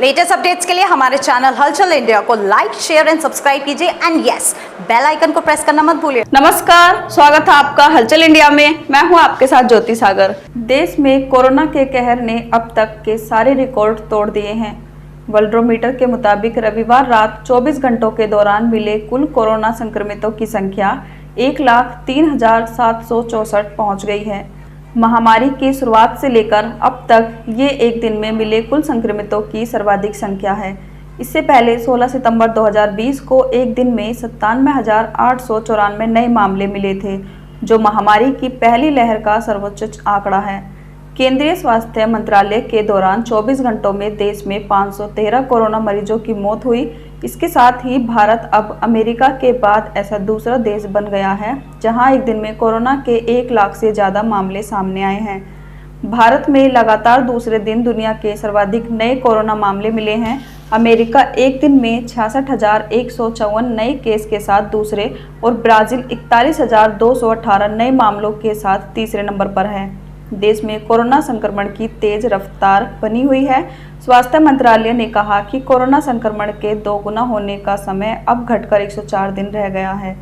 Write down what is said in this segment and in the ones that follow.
Latest updates के लिए हमारे चैनल हलचल इंडिया को लाइक, शेयर एंड सब्सक्राइब कीजिए एंड यस, बेल आइकन को प्रेस करना मत भूलिए। नमस्कार, स्वागत है आपका हलचल इंडिया में। मैं हूं आपके साथ ज्योति सागर। देश में कोरोना के कहर ने अब तक के सारे रिकॉर्ड तोड़ दिए हैं। वर्ल्डोमीटर के मुताबिक रविवार रात 24 घंटों के दौरान मिले कुल कोरोना संक्रमितों की संख्या 1,03,764 पहुंच गई है। महामारी की शुरुआत से लेकर अब तक ये एक दिन में मिले कुल संक्रमितों की सर्वाधिक संख्या है। इससे पहले 16 सितंबर 2020 को एक दिन में 97,894 नए मामले मिले थे, जो महामारी की पहली लहर का सर्वोच्च आंकड़ा है। केंद्रीय स्वास्थ्य मंत्रालय के दौरान 24 घंटों में देश में 513 कोरोना मरीजों की मौत हुई। इसके साथ ही भारत अब अमेरिका के बाद ऐसा दूसरा देश बन गया है जहां एक दिन में कोरोना के 1 लाख से ज़्यादा मामले सामने आए हैं। भारत में लगातार दूसरे दिन दुनिया के सर्वाधिक नए कोरोना मामले मिले हैं। अमेरिका एक दिन में 66,154 नए केस के साथ दूसरे और ब्राज़ील 41,218 नए मामलों के साथ तीसरे नंबर पर है। देश में कोरोना संक्रमण की तेज रफ्तार बनी हुई है। स्वास्थ्य मंत्रालय ने कहा कि कोरोना संक्रमण के 2 गुना होने का समय अब घटकर 104 दिन रह गया है,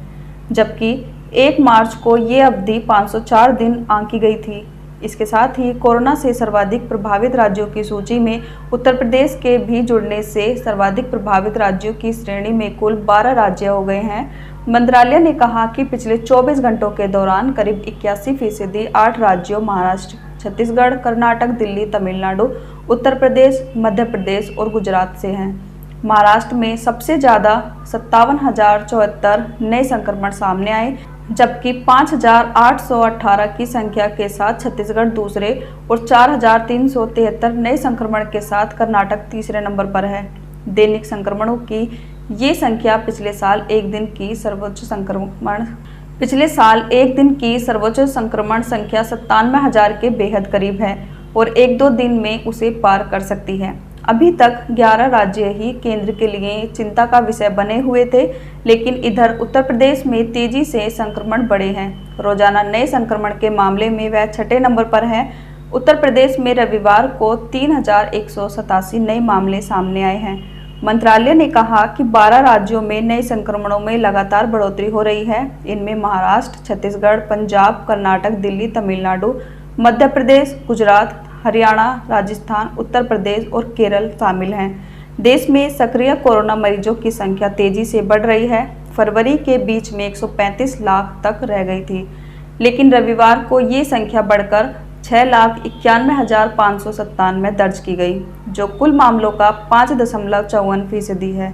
जबकि 1 मार्च को ये अवधि 504 दिन आंकी गई थी। इसके साथ ही कोरोना से सर्वाधिक प्रभावित राज्यों की सूची में उत्तर प्रदेश के भी जुड़ने से सर्वाधिक प्रभावित राज्यों की श्रेणी में कुल 12 राज्य हो गए हैं। मंत्रालय ने कहा कि पिछले 24 घंटों के दौरान करीब 81% 8 राज्यों महाराष्ट्र, छत्तीसगढ़, कर्नाटक, दिल्ली, तमिलनाडु, उत्तर प्रदेश, मध्य प्रदेश और गुजरात से हैं। महाराष्ट्र में सबसे ज़्यादा 57,074 नए संक्रमण सामने आए, जबकि 5,818 की संख्या के साथ छत्तीसगढ़ दूसरे और 4,373 नए संक्रमण के साथ कर्नाटक तीसरे नंबर पर है। दैनिक संक्रमणों की ये संख्या पिछले साल एक दिन की सर्वोच्च संक्रमण संख्या 97,000 के बेहद करीब है और 1-2 दिन में उसे पार कर सकती है। अभी तक 11 राज्य ही केंद्र के लिए चिंता का विषय बने हुए थे, लेकिन इधर उत्तर प्रदेश में तेजी से संक्रमण बढ़े हैं। रोजाना नए संक्रमण के मामले में वह 6ठे नंबर पर है। उत्तर प्रदेश में रविवार को 3,187 नए मामले सामने आए हैं। मंत्रालय ने कहा कि 12 राज्यों में नए संक्रमणों में लगातार बढ़ोतरी हो रही है। इनमें महाराष्ट्र, छत्तीसगढ़, पंजाब, कर्नाटक, दिल्ली, तमिलनाडु, मध्य प्रदेश, गुजरात, हरियाणा, राजस्थान, उत्तर प्रदेश और केरल शामिल हैं। देश में सक्रिय कोरोना मरीजों की संख्या तेजी से बढ़ रही है। फरवरी के बीच में 135 लाख तक रह गई थी, लेकिन रविवार को ये संख्या बढ़कर 6,91,597 दर्ज की गई, जो कुल मामलों का 5.54% है।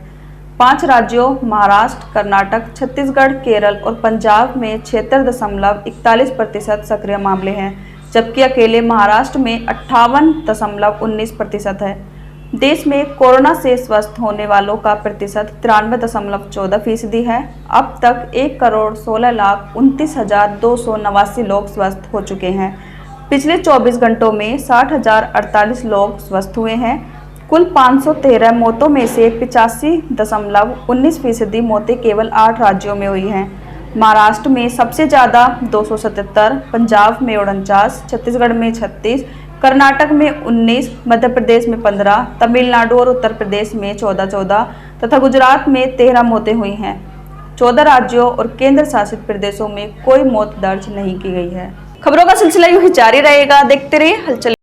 5 राज्यों महाराष्ट्र, कर्नाटक, छत्तीसगढ़, केरल और पंजाब में 76.41% सक्रिय मामले हैं, जबकि अकेले महाराष्ट्र में 58.19% है। देश में कोरोना से स्वस्थ होने वालों का प्रतिशत 93.14% है। अब तक 1,16,29,289 लोग स्वस्थ हो चुके हैं। पिछले 24 घंटों में 60,048 लोग स्वस्थ हुए हैं। कुल 513 मौतों में से 85.19% मौतें केवल 8 राज्यों में हुई हैं। महाराष्ट्र में सबसे ज़्यादा 277, पंजाब में 49, छत्तीसगढ़ में 36, कर्नाटक में 19, मध्य प्रदेश में 15, तमिलनाडु और उत्तर प्रदेश में 14 तथा गुजरात में 13 मौतें हुई हैं। 14 राज्यों और केंद्र शासित प्रदेशों में कोई मौत दर्ज नहीं की गई है। खबरों का सिलसिला यूं ही जारी रहेगा। देखते रहिए हलचल।